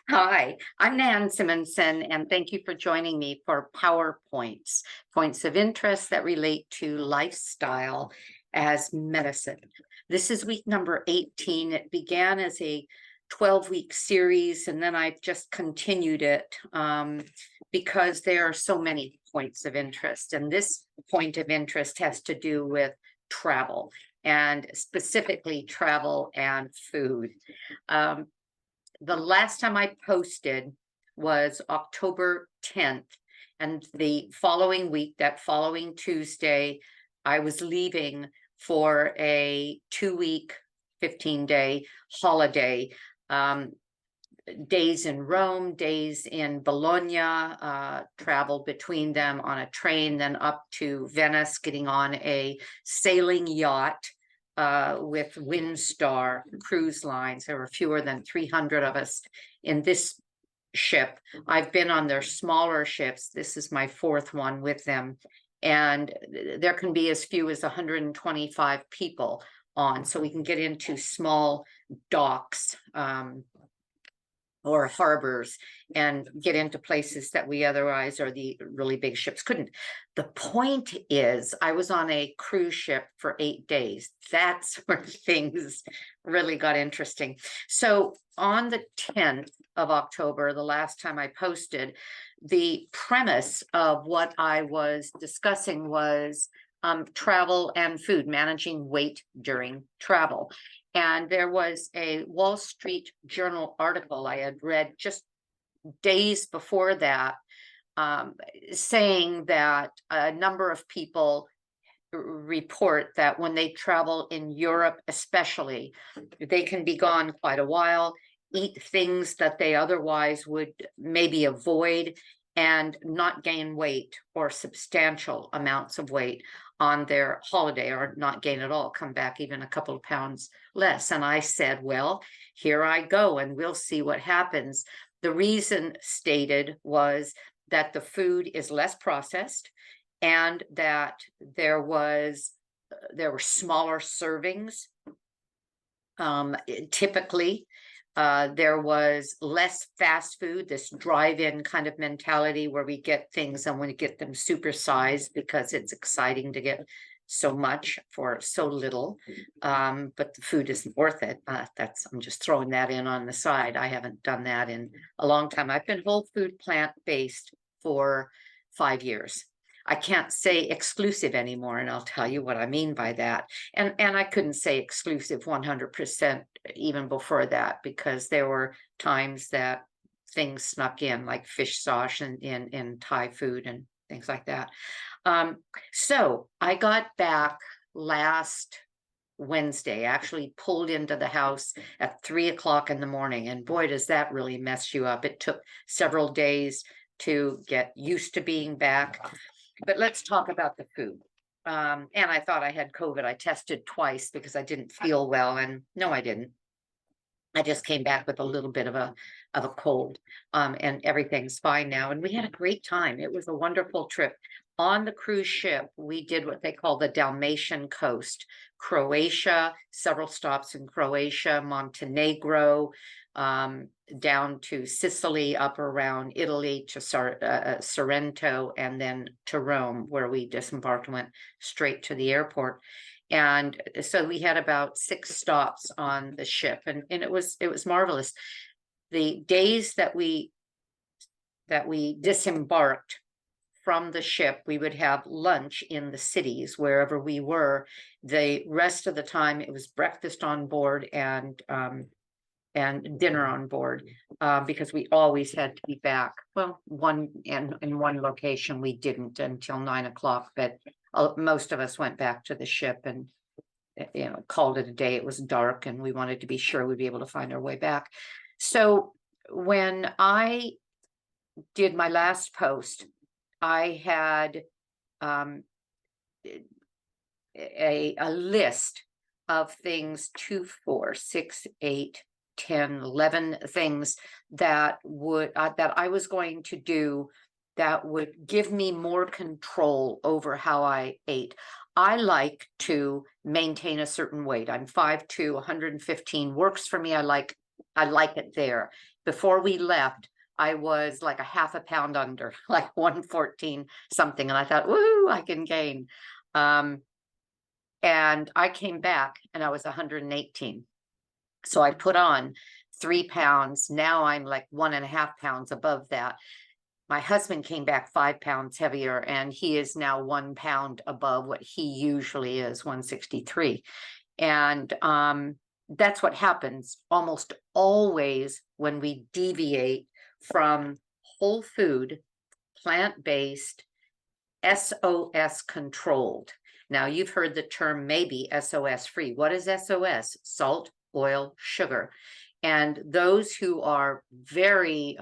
Hi, I'm Nan Simonson, and thank you for joining me for PowerPoints, points of interest that relate to lifestyle as medicine. This is week number 18. It began as a 12-week series, and then I've just continued it because there are so many points of interest. And this point of interest has to do with travel, and specifically travel and food. The last time I posted was October 10th. And the following week, that following Tuesday, I was leaving for a 2-week, 15-day holiday. Days in Rome, days in Bologna, traveled between them on a train, then up to Venice, getting on a sailing yacht with Windstar cruise lines. There were fewer than 300 of us in this ship. I've been on their smaller ships. This is my fourth one with them. And there can be as few as 125 people on. So we can get into small docks or harbors and get into places that we otherwise, or the really big ships, couldn't. The point is, I was on a cruise ship for 8 days. That's where things really got interesting. So on the 10th of October, the last time I posted, the premise of what I was discussing was travel and food, managing weight during travel. And there was a Wall Street Journal article I had read just days before that, saying that a number of people report that when they travel in Europe, especially, they can be gone quite a while, eat things that they otherwise would maybe avoid, and not gain weight or substantial amounts of weight on their holiday, or not gain at all, come back even a couple of pounds less. And I said, well, here I go, and we'll see what happens. The reason stated was that the food is less processed, and that there were smaller servings. Typically, there was less fast food, this drive-in kind of mentality where we get things and we get them supersized because it's exciting to get so much for so little, but the food isn't worth it. I'm just throwing that in on the side. I haven't done that in a long time. I've been whole food plant-based for 5 years. I can't say exclusive anymore, and I'll tell you what I mean by that. And I couldn't say exclusive 100% even before that, because there were times that things snuck in, like fish sauce and in Thai food and things like that. So I got back last Wednesday, actually pulled into the house at 3 o'clock in the morning, and boy, does that really mess you up. It took several days to get used to being back. But let's talk about the food. And I thought I had COVID. I tested twice because I didn't feel well, and no, I didn't. I just came back with a little bit of a cold, and everything's fine now. And we had a great time. It was a wonderful trip. On the cruise ship, we did what they call the Dalmatian Coast, Croatia, several stops in Croatia, Montenegro, down to Sicily, up around Italy to Sorento, and then to Rome, where we disembarked and went straight to the airport. And so we had about 6 stops on the ship, and it was marvelous. The days that we disembarked from the ship, we would have lunch in the cities wherever we were. The rest of the time, it was breakfast on board and dinner on board, because we always had to be back. Well, in one location we didn't until 9 o'clock, but most of us went back to the ship and called it a day. It was dark, and we wanted to be sure we'd be able to find our way back. So when I did my last post, I had a list of things, 2, 4, 6, 8, 10, 11 things that I was going to do that would give me more control over how I ate. I like to maintain a certain weight. I'm 5'2", 115 works for me. I like it there. before we left, I was like a half a pound under, like 114 something. And I thought, woo, I can gain. And I came back and I was 118. So I put on 3 pounds. Now I'm like 1.5 pounds above that. My husband came back 5 pounds heavier, and he is now 1 pound above what he usually is, 163. And that's what happens almost always when we deviate from whole food, plant-based, SOS controlled. Now, you've heard the term maybe SOS free. What is SOS? Salt, oil, sugar. And those who are very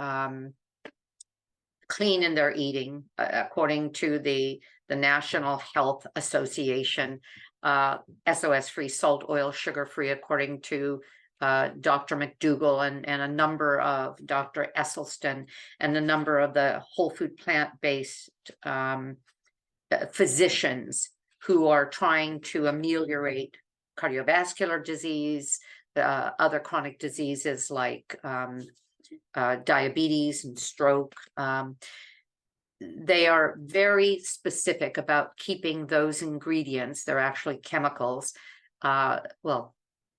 clean in their eating, according to the National Health Association, SOS free, salt, oil, sugar free, according to Dr. McDougall and a number of Dr. Esselstyn and a number of the whole food plant-based physicians who are trying to ameliorate cardiovascular disease, other chronic diseases like diabetes and stroke. They are very specific about keeping those ingredients. They're actually chemicals. Well,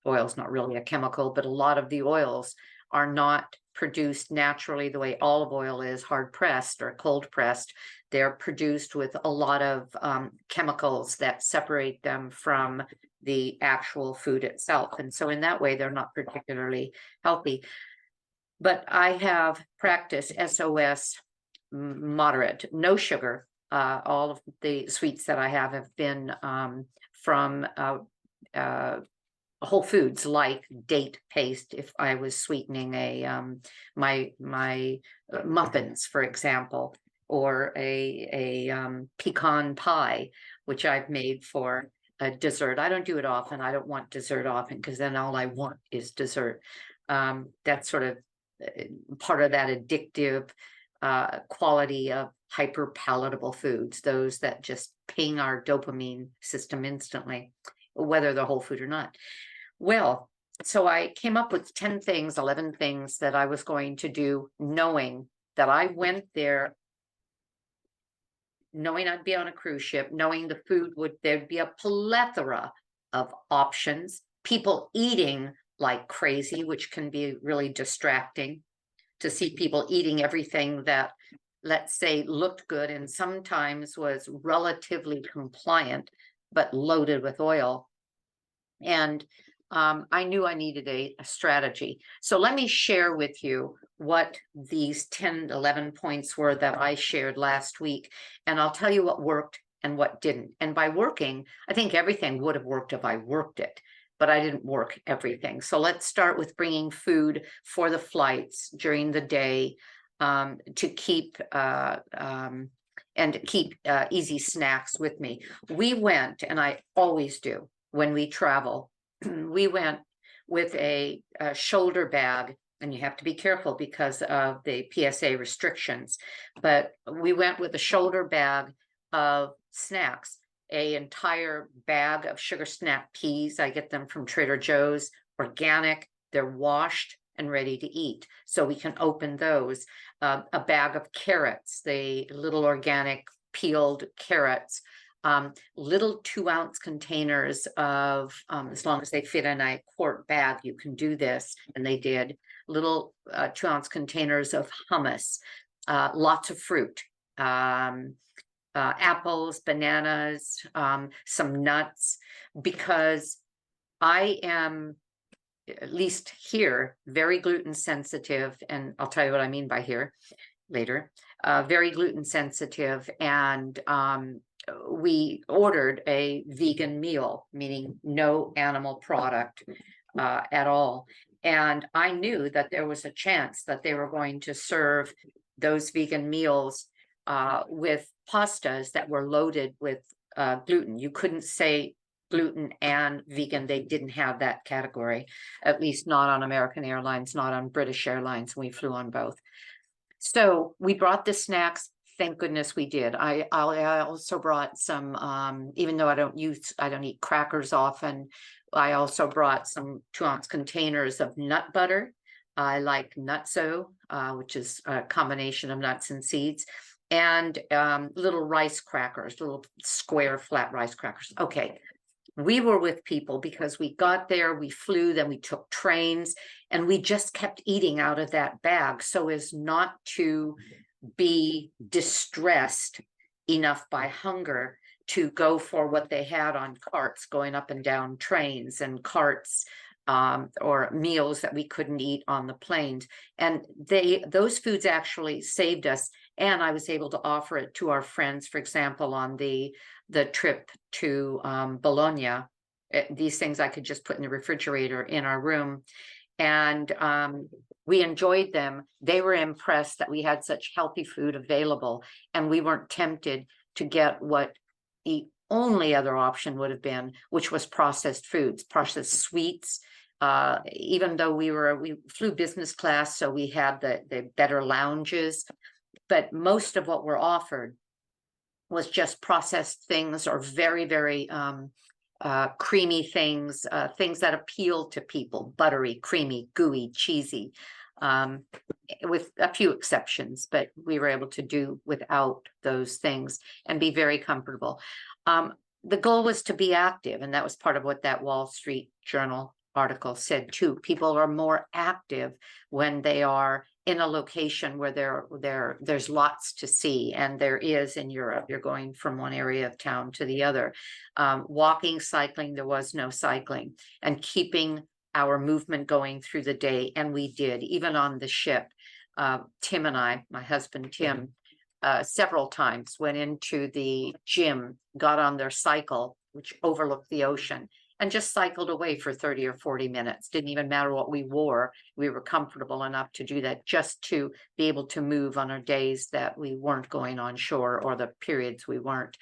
oil's not really a chemical, but a lot of the oils are not produced naturally the way olive oil is, hard pressed or cold pressed. They're produced with a lot of chemicals that separate them from the actual food itself. And so in that way, they're not particularly healthy. But I have practiced SOS moderate, no sugar. All of the sweets that I have been from whole foods, like date paste. If I was sweetening my muffins, for example, or a pecan pie, which I've made for a dessert. I don't do it often. I don't want dessert often because then all I want is dessert. That's sort of part of that addictive quality of hyper palatable foods, those that just ping our dopamine system instantly, whether they're whole food or not. Well, so I came up with 10 things, 11 things that I was going to do, knowing that I went there, knowing I'd be on a cruise ship, knowing the food there'd be a plethora of options, people eating like crazy, which can be really distracting to see people eating everything that, let's say, looked good and sometimes was relatively compliant, but loaded with oil. And I knew I needed a strategy. So let me share with you what these 10, 11 points were that I shared last week. And I'll tell you what worked and what didn't. And by working, I think everything would have worked if I worked it, but I didn't work everything. So let's start with bringing food for the flights during the day to keep easy snacks with me. We went, and I always do when we travel, we went with a shoulder bag, and you have to be careful because of the PSA restrictions, but we went with a shoulder bag of snacks, an entire bag of sugar snap peas. I get them from Trader Joe's, organic. They're washed and ready to eat, so we can open those. A bag of carrots, the little organic peeled carrots. Little 2-ounce containers of, as long as they fit in a quart bag, you can do this, and they did. Little 2-ounce containers of hummus, lots of fruit, apples, bananas, some nuts, because I am, at least here, very gluten sensitive, and I'll tell you what I mean by here later, very gluten sensitive, and we ordered a vegan meal, meaning no animal product at all. And I knew that there was a chance that they were going to serve those vegan meals with pastas that were loaded with gluten. You couldn't say gluten and vegan. They didn't have that category, at least not on American Airlines, not on British Airlines. We flew on both. So we brought the snacks. Thank goodness we did. I also brought some, even though I don't eat crackers often, I also brought some 2-ounce containers of nut butter, I like nutso, which is a combination of nuts and seeds, and little rice crackers, little square flat rice crackers. Okay, we were with people because we got there, we flew, then we took trains, and we just kept eating out of that bag so as not to be distressed enough by hunger to go for what they had on carts going up and down trains, and carts or meals that we couldn't eat on the planes. And those foods actually saved us. And I was able to offer it to our friends, for example, on the trip to Bologna. These things I could just put in the refrigerator in our room. And we enjoyed them. They were impressed that we had such healthy food available, and we weren't tempted to get what the only other option would have been, which was processed foods, processed sweets. Even though we flew business class, so we had the better lounges, but most of what were offered was just processed things, or very, very creamy things, things that appeal to people, buttery, creamy, gooey, cheesy, with a few exceptions, but we were able to do without those things and be very comfortable. The goal was to be active, and that was part of what that Wall Street Journal article said too. People are more active when they are in a location where there's lots to see, and there is in Europe. You're going from one area of town to the other. Walking, cycling, there was no cycling, and keeping our movement going through the day, and we did, even on the ship. Tim and I, my husband Tim, several times went into the gym, got on their cycle, which overlooked the ocean, and just cycled away for 30 or 40 minutes. Didn't even matter what we wore. We were comfortable enough to do that, just to be able to move on our days that we weren't going on shore, or the periods we weren't.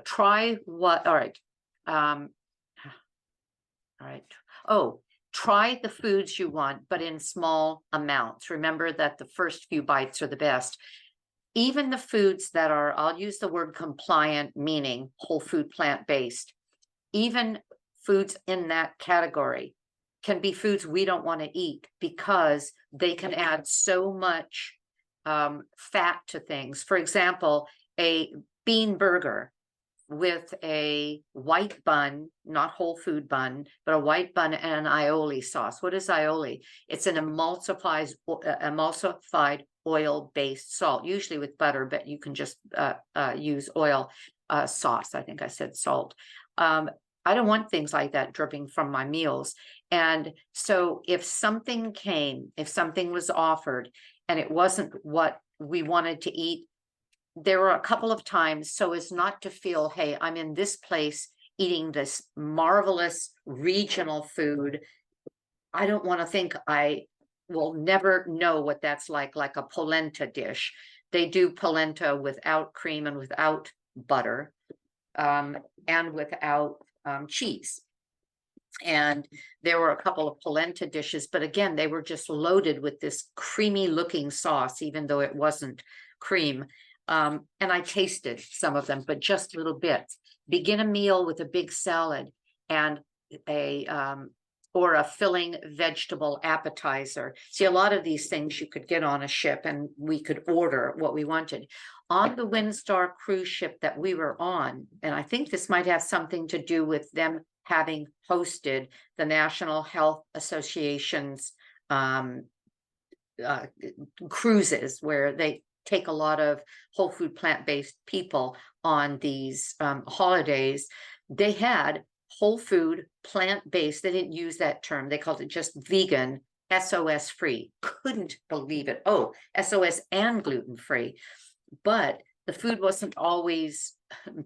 Try what, all right. All right. Oh, try the foods you want, but in small amounts. Remember that the first few bites are the best. Even the foods that are, I'll use the word compliant, meaning whole food, plant-based, even foods in that category can be foods we don't want to eat, because they can add so much fat to things. For example, a bean burger with a white bun, not whole food bun, but a white bun and an aioli sauce. What is aioli? It's an emulsified oil-based salt, usually with butter, but you can just use oil sauce. I think I said salt. I don't want things like that dripping from my meals. And so if something was offered and it wasn't what we wanted to eat, there were a couple of times, so as not to feel, hey, I'm in this place eating this marvelous regional food, I don't want to think I will never know what that's like a polenta dish. They do polenta without cream and without butter, and without cheese. And there were a couple of polenta dishes, but again, they were just loaded with this creamy looking sauce, even though it wasn't cream. And I tasted some of them, but just little bits. Begin a meal with a big salad and or a filling vegetable appetizer. See, a lot of these things you could get on a ship, and we could order what we wanted. On the Windstar cruise ship that we were on, and I think this might have something to do with them having hosted the National Health Association's cruises, where they take a lot of whole food, plant-based people on these holidays. They had whole food, plant-based. They didn't use that term. They called it just vegan, SOS free. Couldn't believe it. Oh, SOS and gluten free. But the food wasn't always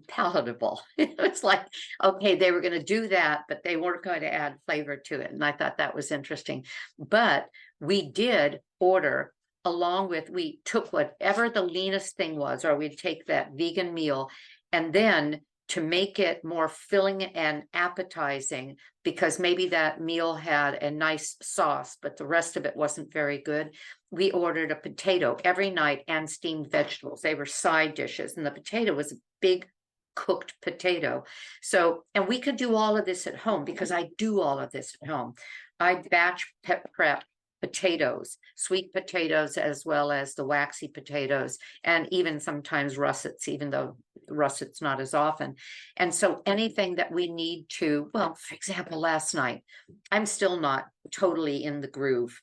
palatable. It was like, okay, they were going to do that, but they weren't going to add flavor to it. And I thought that was interesting. But we did order, along with, we took whatever the leanest thing was, or we'd take that vegan meal, and then to make it more filling and appetizing, because maybe that meal had a nice sauce, but the rest of it wasn't very good, we ordered a potato every night and steamed vegetables. They were side dishes, and the potato was a big cooked potato. So, and we could do all of this at home, because I do all of this at home. I batch prep potatoes, sweet potatoes, as well as the waxy potatoes, and even sometimes russets, even though russets not as often. And so anything that we need to, well, for example, last night, I'm still not totally in the groove,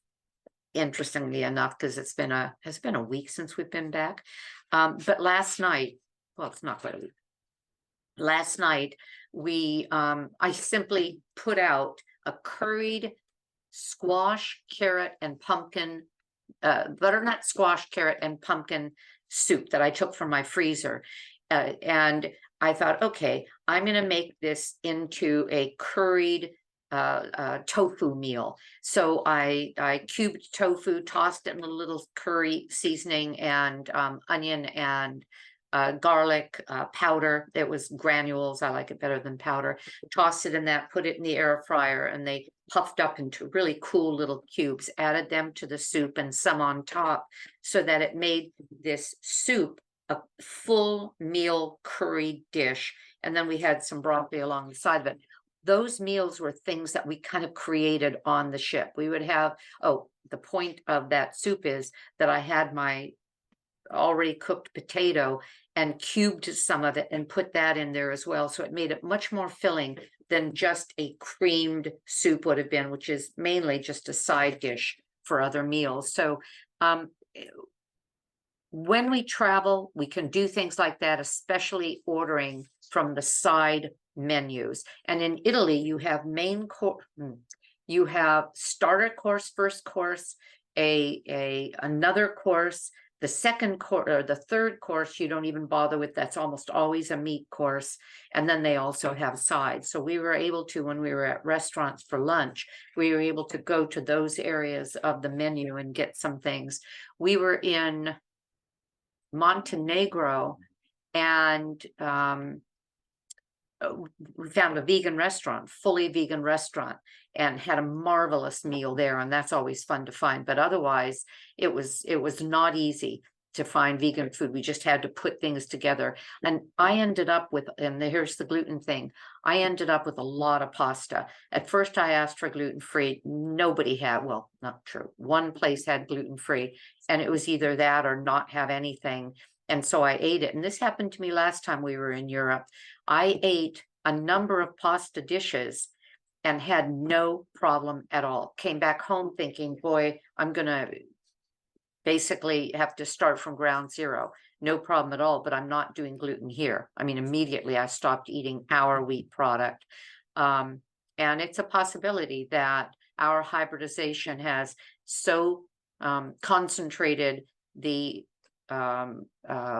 interestingly enough, because has been a week since we've been back. But last night, well, it's not quite a week. Last night, I simply put out a curried squash, carrot, and pumpkin, butternut squash, carrot, and pumpkin soup that I took from my freezer. And I thought, okay, I'm going to make this into a curried tofu meal. So I cubed tofu, tossed it in a little curry seasoning, and onion and garlic powder. It was granules. I like it better than powder. Tossed it in that, put it in the air fryer, and they puffed up into really cool little cubes, added them to the soup and some on top, so that it made this soup a full meal curry dish. And then we had some broccoli along the side of it. Those meals were things that we kind of created on the ship. We would have, the point of that soup is that I had my already cooked potato and cubed some of it and put that in there as well. So it made it much more filling than just a creamed soup would have been, which is mainly just a side dish for other meals. So when we travel, we can do things like that, especially ordering from the side menus. And in Italy, you have main course, you have starter course, first course, another course. The second course or the third course, you don't even bother with. That's almost always a meat course. And then they also have sides. So we were able to, when we were at restaurants for lunch, we were able to go to those areas of the menu and get some things. We were in Montenegro, and we found a vegan restaurant, fully vegan restaurant, and had a marvelous meal there. And that's always fun to find. But otherwise, it was not easy to find vegan food. We just had to put things together. And I ended up with, and here's the gluten thing, I ended up with a lot of pasta. At first, I asked for gluten-free. Nobody had, well, not true. One place had gluten-free, and it was either that or not have anything. And so I ate it. And this happened to me last time we were in Europe. I ate a number of pasta dishes and had no problem at all. Came back home thinking, boy, I'm going to basically have to start from ground zero. No problem at all, but I'm not doing gluten here. I mean, immediately I stopped eating our wheat product. And it's a possibility that our hybridization has so concentrated the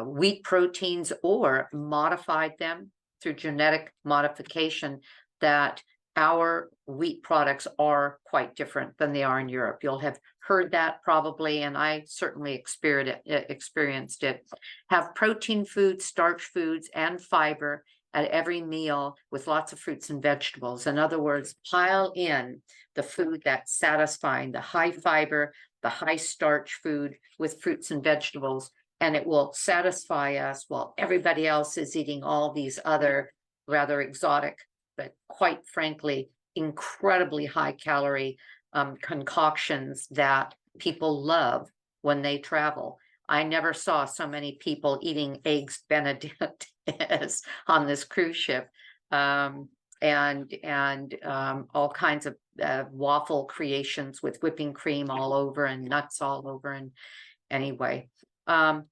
wheat proteins or modified them through genetic modification that our wheat products are quite different than they are in Europe. You'll have heard that probably, and I certainly experienced it. Have protein foods, starch foods, and fiber at every meal with lots of fruits and vegetables. In other words, pile in the food that's satisfying, the high fiber, the high starch food with fruits and vegetables, and it will satisfy us while everybody else is eating all these other rather exotic, but quite frankly, incredibly high calorie concoctions that people love when they travel. I never saw so many people eating eggs Benedict as on this cruise ship, and all kinds of waffle creations with whipping cream all over and nuts all over. And anyway,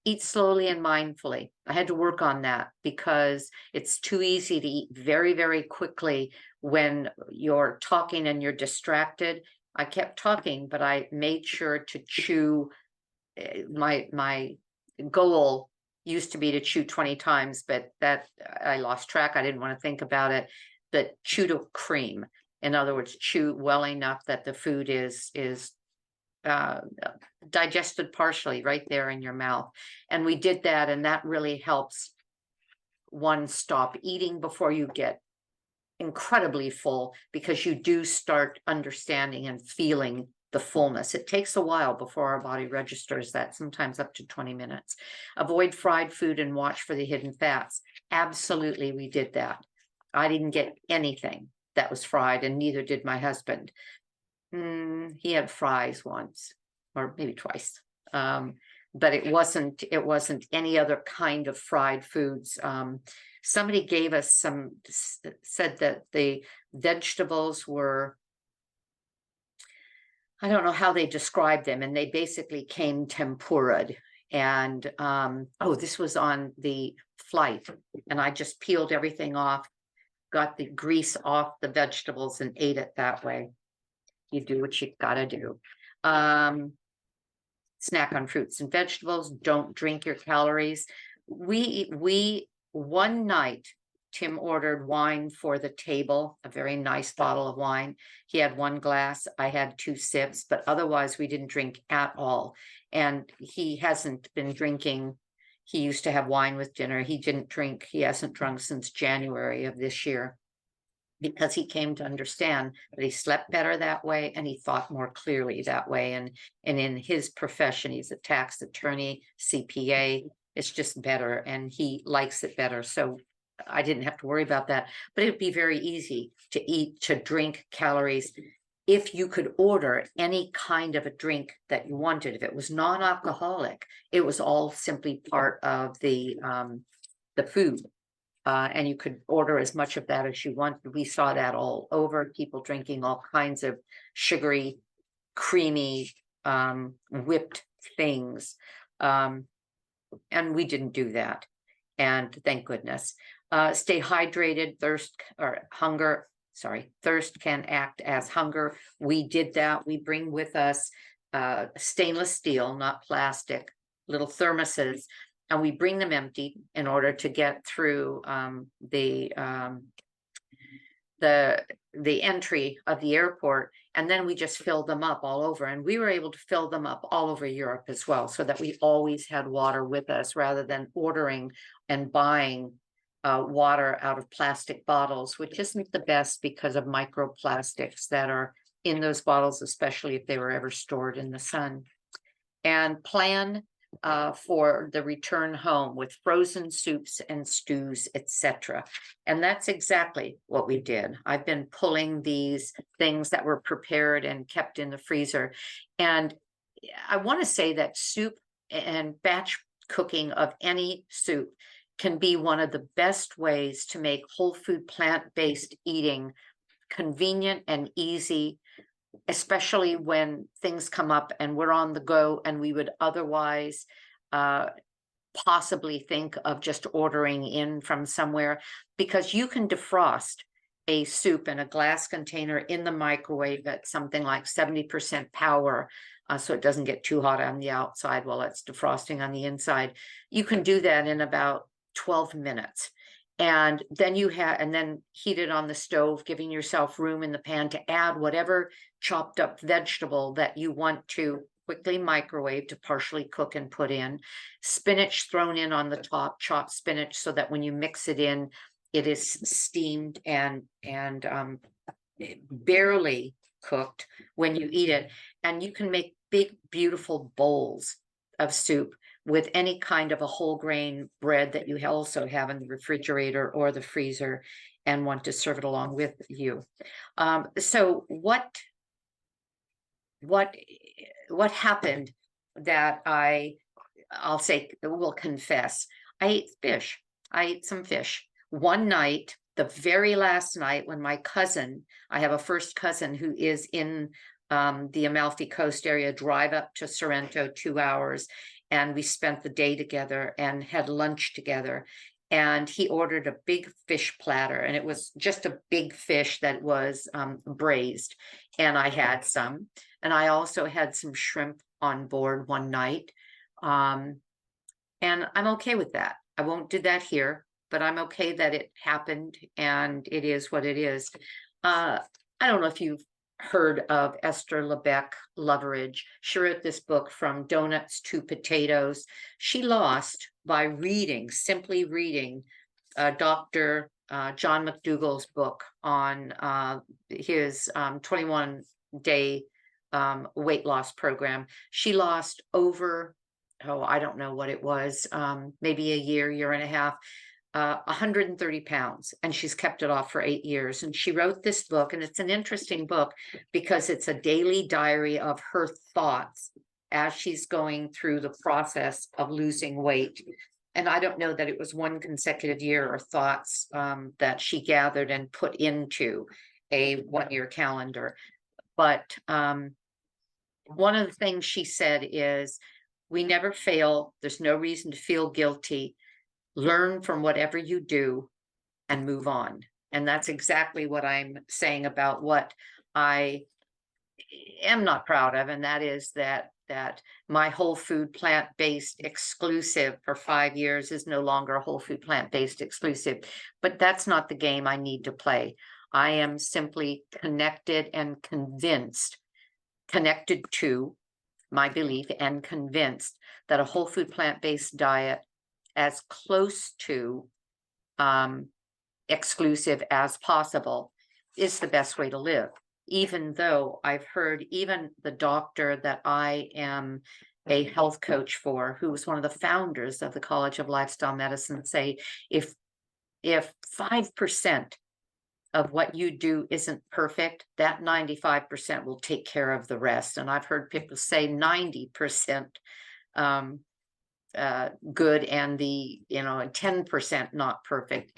eat slowly and mindfully. I had to work on that because it's too easy to eat very, very quickly when you're talking and you're distracted. I kept talking, but I made sure to chew. My goal used to be to chew 20 times, but that I lost track. I didn't want to think about it. But chew to cream. In other words, chew well enough that the food is digested partially right there in your mouth. And we did that, and that really helps one stop eating before you get incredibly full, because you do start understanding and feeling the fullness. It takes a while before our body registers that, sometimes up to 20 minutes. Avoid fried food and watch for the hidden fats. Absolutely, we did that. I didn't get anything that was fried, and neither did my husband. He had fries once, or maybe twice. But it wasn't any other kind of fried foods. Somebody gave us said that the vegetables were, I don't know how they described them, and they basically came tempura'd. And oh, this was on the flight, and I just peeled everything off, got the grease off the vegetables, and ate it that way. You do what you gotta do. Snack on fruits and vegetables. Don't drink your calories. We one night, Tim ordered wine for the table, a very nice bottle of wine. He had one glass, I had 2 sips, but otherwise we didn't drink at all. And he hasn't been drinking. He used to have wine with dinner. He didn't drink. He hasn't drunk since January of this year, because he came to understand that he slept better that way and he thought more clearly that way. And in his profession, he's a tax attorney, CPA. It's just better, and he likes it better. So I didn't have to worry about that. But it'd be very easy to drink calories if you could order any kind of a drink that you wanted. If it was non-alcoholic, it was all simply part of the food. And you could order as much of that as you wanted. We saw that all over, people drinking all kinds of sugary, creamy, whipped things. And we didn't do that. And thank goodness. Stay hydrated. Thirst can act as hunger. We did that. We bring with us stainless steel, not plastic, little thermoses. And we bring them empty in order to get through the entry of the airport. And then we just filled them up all over. And we were able to fill them up all over Europe as well, so that we always had water with us, rather than ordering and buying water out of plastic bottles, which isn't the best because of microplastics that are in those bottles, especially if they were ever stored in the sun. And plan for the return home with frozen soups and stews, etc. And that's exactly what we did. I've been pulling these things that were prepared and kept in the freezer. And I want to say that soup and batch cooking of any soup can be one of the best ways to make whole food, plant-based eating convenient and easy, especially when things come up and we're on the go and we would otherwise possibly think of just ordering in from somewhere, because you can defrost a soup in a glass container in the microwave at something like 70% power, so it doesn't get too hot on the outside while it's defrosting on the inside. You can do that in about 12 minutes. And then then heat it on the stove, giving yourself room in the pan to add whatever chopped up vegetable that you want to quickly microwave to partially cook and put in. Spinach thrown in on the top, chopped spinach, so that when you mix it in, it is steamed and barely cooked when you eat it. And you can make big, beautiful bowls of soup with any kind of a whole grain bread that you also have in the refrigerator or the freezer and want to serve it along with you. So what happened that will confess, I ate fish. I ate some fish one night, the very last night, when my cousin, I have a first cousin who is in the Amalfi Coast area, drive up to Sorento, 2 hours. And we spent the day together and had lunch together. And he ordered a big fish platter, and it was just a big fish that was braised. And I had some, and I also had some shrimp on board one night. And I'm okay with that. I won't do that here, but I'm okay that it happened, and it is what it is. I don't know if you've heard of Esther Lebec Loveridge. She wrote this book, From Donuts to Potatoes. She lost by simply reading Dr. John McDougall's book on his 21-day weight loss program. She lost over, I don't know what it was, maybe a year and a half. 130 pounds, and she's kept it off for 8 years. And she wrote this book, and it's an interesting book because it's a daily diary of her thoughts as she's going through the process of losing weight. And I don't know that it was one consecutive year or thoughts that she gathered and put into a 1-year calendar. But one of the things she said is, we never fail. There's no reason to feel guilty. Learn from whatever you do and move on. And that's exactly what I'm saying about what I am not proud of. And that is that my whole food plant-based exclusive for 5 years is no longer a whole food plant-based exclusive. But that's not the game I need to play. I am simply connected and convinced, connected to my belief and convinced that a whole food plant-based diet as close to exclusive as possible is the best way to live. Even though I've heard even the doctor that I am a health coach for, who was one of the founders of the College of Lifestyle Medicine, say, if 5% of what you do isn't perfect, that 95% will take care of the rest. And I've heard people say 90% good, and the 10% not perfect.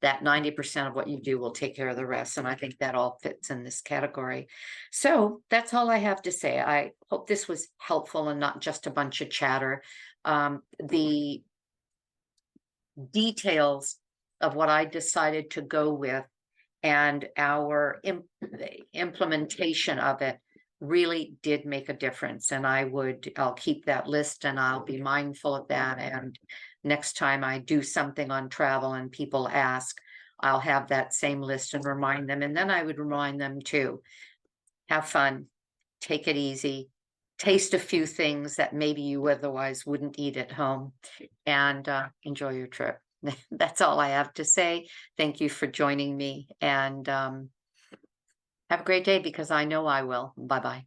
That 90% of what you do will take care of the rest. And I think that all fits in this category. So that's all I have to say. I hope this was helpful and not just a bunch of chatter. The details of what I decided to go with and our implementation of it really did make a difference. And I'll keep that list, and I'll be mindful of that. And next time I do something on travel and people ask, I'll have that same list and remind them. And then I would remind them to have fun, take it easy, taste a few things that maybe you otherwise wouldn't eat at home, and enjoy your trip. That's all I have to say. Thank you for joining me, and have a great day, because I know I will. Bye-bye.